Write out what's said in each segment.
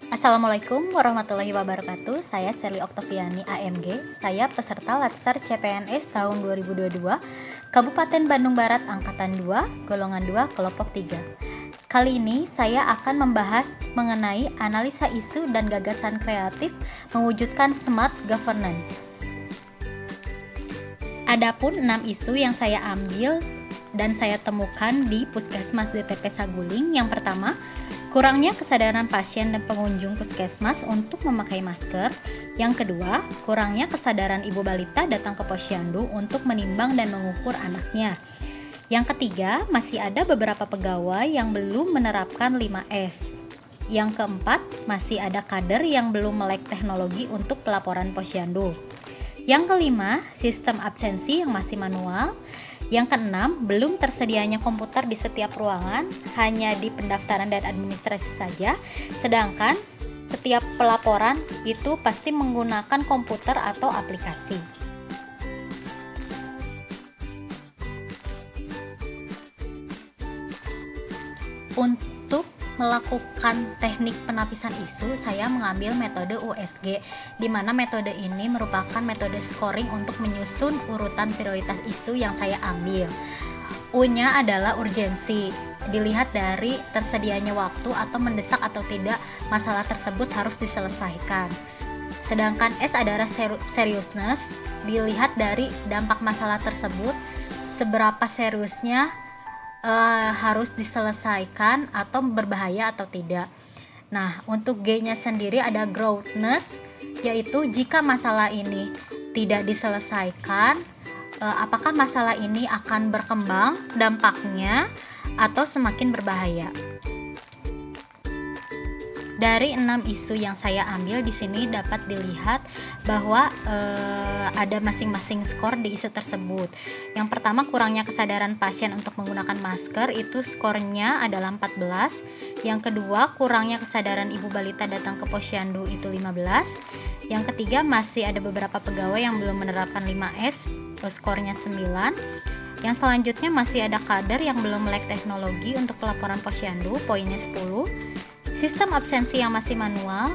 Assalamualaikum warahmatullahi wabarakatuh. Saya Sherly Oktaviani AMG. Saya peserta Latsar CPNS tahun 2022, Kabupaten Bandung Barat Angkatan 2, Golongan 2, Kelompok 3. Kali ini saya akan membahas mengenai analisa isu dan gagasan kreatif mewujudkan smart governance. Adapun 6 isu yang saya ambil dan saya temukan di Puskesmas DTP Saguling. Yang pertama, kurangnya kesadaran pasien dan pengunjung puskesmas untuk memakai masker. Yang kedua, kurangnya kesadaran ibu balita datang ke posyandu untuk menimbang dan mengukur anaknya. Yang ketiga, masih ada beberapa pegawai yang belum menerapkan 5S. Yang keempat, masih ada kader yang belum melek teknologi untuk pelaporan posyandu. Yang kelima, sistem absensi yang masih manual. Yang keenam, belum tersedianya komputer di setiap ruangan, hanya di pendaftaran dan administrasi saja, sedangkan setiap pelaporan itu pasti menggunakan komputer atau aplikasi. Untuk melakukan teknik penapisan isu, saya mengambil metode USG, di mana metode ini merupakan metode scoring untuk menyusun urutan prioritas isu yang saya ambil. U-nya adalah urgensi, dilihat dari tersedianya waktu atau mendesak atau tidak masalah tersebut harus diselesaikan. Sedangkan S adalah seriousness, dilihat dari dampak masalah tersebut, seberapa seriusnya harus diselesaikan atau berbahaya atau tidak. Nah, untuk G-nya sendiri ada growthness, yaitu jika masalah ini tidak diselesaikan, apakah masalah ini akan berkembang dampaknya atau semakin berbahaya. Dari 6 isu yang saya ambil di sini dapat dilihat bahwa ada masing-masing skor di isu tersebut. Yang pertama, kurangnya kesadaran pasien untuk menggunakan masker, itu skornya adalah 14. Yang kedua, kurangnya kesadaran ibu balita datang ke posyandu, itu 15. Yang ketiga, masih ada beberapa pegawai yang belum menerapkan 5S, skornya 9. Yang selanjutnya, masih ada kader yang belum melek teknologi untuk pelaporan posyandu, poinnya 10. Sistem absensi yang masih manual,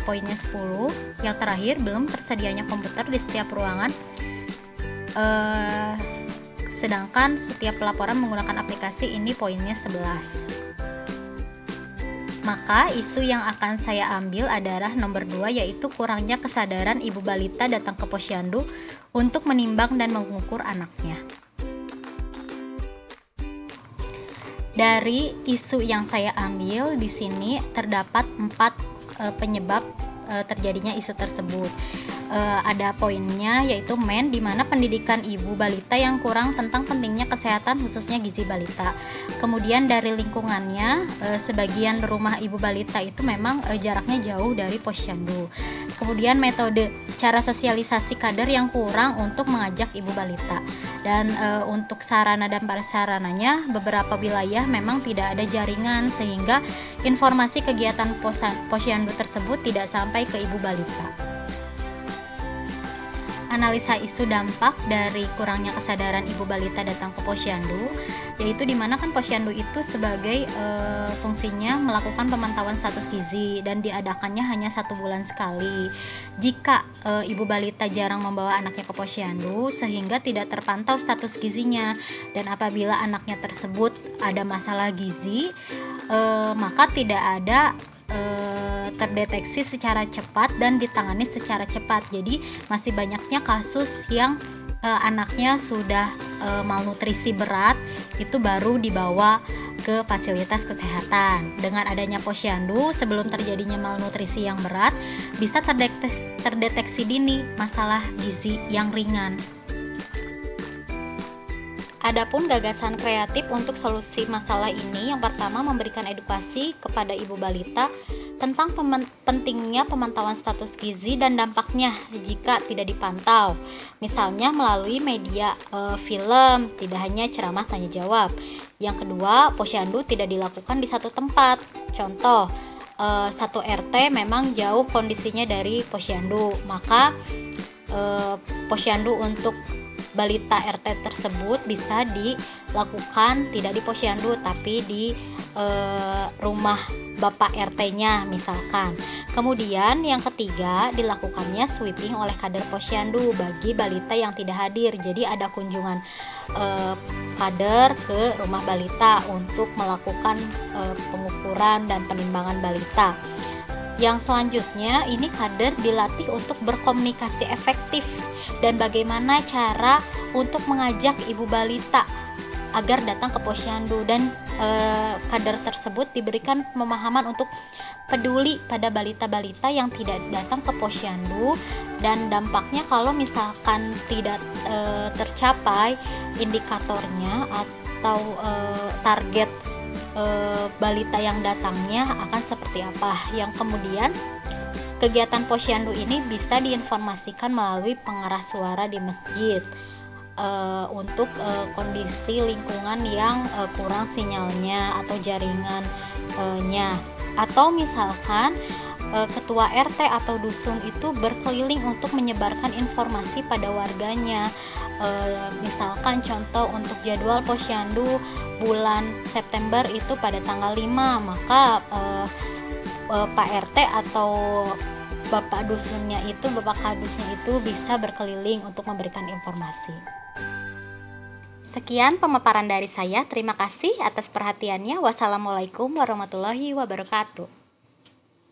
poinnya 10. Yang terakhir, belum tersedianya komputer di setiap ruangan, sedangkan setiap pelaporan menggunakan aplikasi, ini poinnya 11. Maka isu yang akan saya ambil adalah nomor 2, yaitu kurangnya kesadaran ibu balita datang ke posyandu untuk menimbang dan mengukur anaknya. Dari isu yang saya ambil di sini terdapat 4 penyebab terjadinya isu tersebut. Ada poinnya, yaitu di mana pendidikan ibu balita yang kurang tentang pentingnya kesehatan khususnya gizi balita. Kemudian dari lingkungannya, sebagian rumah ibu balita itu memang jaraknya jauh dari posyandu. Kemudian metode cara sosialisasi kader yang kurang untuk mengajak ibu balita. Dan untuk sarana dan prasarananya, beberapa wilayah memang tidak ada jaringan sehingga informasi kegiatan posyandu tersebut tidak sampai ke ibu balita. Analisa isu dampak dari kurangnya kesadaran ibu balita datang ke posyandu, yaitu dimana kan posyandu itu sebagai fungsinya melakukan pemantauan status gizi dan diadakannya hanya 1 bulan sekali. Jika ibu balita jarang membawa anaknya ke posyandu sehingga tidak terpantau status gizinya, dan apabila anaknya tersebut ada masalah gizi, maka tidak ada terdeteksi secara cepat dan ditangani secara cepat. Jadi masih banyaknya kasus yang anaknya sudah malnutrisi berat, itu baru dibawa ke fasilitas kesehatan. Dengan adanya posyandu, sebelum terjadinya malnutrisi yang berat, bisa terdeteksi dini masalah gizi yang ringan. Adapun gagasan kreatif untuk solusi masalah ini, yang pertama, memberikan edukasi kepada ibu balita tentang pentingnya pemantauan status gizi dan dampaknya jika tidak dipantau. Misalnya melalui media film, tidak hanya ceramah tanya jawab. Yang kedua, posyandu tidak dilakukan di satu tempat. Contoh, satu RT memang jauh kondisinya dari posyandu, maka posyandu untuk balita RT tersebut bisa dilakukan tidak di posyandu tapi di rumah Bapak RT-nya misalkan. Kemudian yang ketiga, dilakukannya sweeping oleh kader posyandu bagi balita yang tidak hadir. Jadi ada kunjungan kader ke rumah balita untuk melakukan pengukuran dan penimbangan balita. Yang selanjutnya, ini kader dilatih untuk berkomunikasi efektif dan bagaimana cara untuk mengajak ibu balita agar datang ke posyandu, dan kader tersebut diberikan pemahaman untuk peduli pada balita-balita yang tidak datang ke posyandu, dan dampaknya kalau misalkan tidak tercapai indikatornya atau target balita yang datangnya akan seperti apa. Yang kemudian kegiatan posyandu ini bisa diinformasikan melalui pengeras suara di masjid untuk kondisi lingkungan yang kurang sinyalnya atau jaringannya, atau misalkan ketua RT atau dusun itu berkeliling untuk menyebarkan informasi pada warganya. Misalkan contoh untuk jadwal posyandu bulan September itu pada tanggal 5, maka Pak RT atau Bapak dusunnya itu, Bapak kadusnya itu bisa berkeliling untuk memberikan informasi. Sekian pemaparan dari saya. Terima kasih atas perhatiannya. Wassalamualaikum warahmatullahi wabarakatuh.